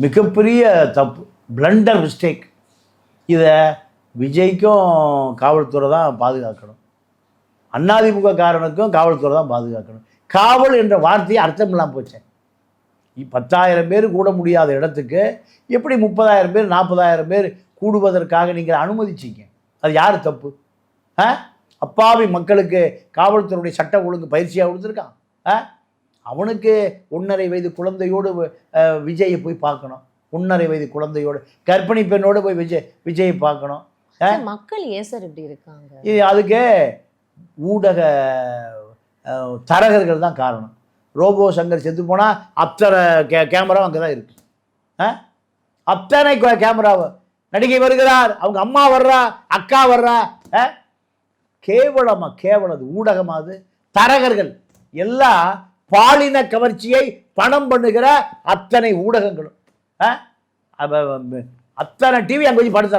மிகப்பெரிய தப்பு, blender mistake. இதை விஜய்க்கும் காவல்துறை தான் பாதுகாக்கணும், அதிமுக காரனுக்கும் காவல்துறை தான் பாதுகாக்கணும். காவல் என்ற வார்த்தையை அர்த்தம் இல்லாமல் போச்சேன். 10,000 பேர் கூட முடியாத இடத்துக்கு எப்படி 30,000 பேர் 40,000 பேர் கூடுவதற்காக நீங்கள் அனுமதிச்சிங்க? அது யார் தப்பு? அப்பாவி மக்களுக்கு காவல்துறையுடைய சட்ட ஒழுங்கு பயிற்சியாக கொடுத்துருக்கான். அவனுக்கு 1.5 வயது குழந்தையோடு விஜயை போய் பார்க்கணும், 1.5 வயது குழந்தையோடு கர்ப்பிணி பெண்ணோடு போய் விஜயை பார்க்கணும். மக்கள் ஏன் சார் இப்படி இருக்காங்க? அதுக்கு ஊடக தரகர்கள் தான் காரணம். ரோபோ சங்கர் செத்து போனால் அத்தனை கேமரா அங்கே தான் இருக்கு. அத்தனை கேமராவை நடிகை வருகிறார், அவங்க அம்மா வர்றா, அக்கா வர்றா. கேவலமா, கேவலது ஊடகமா? அது தரகர்கள் எல்லாம் பாலின கவர்ச்சியை பணம் பண்ணுகிற அத்தனை ஊடகங்களும், அத்தனை டிவி அங்கே வச்சு படுத்த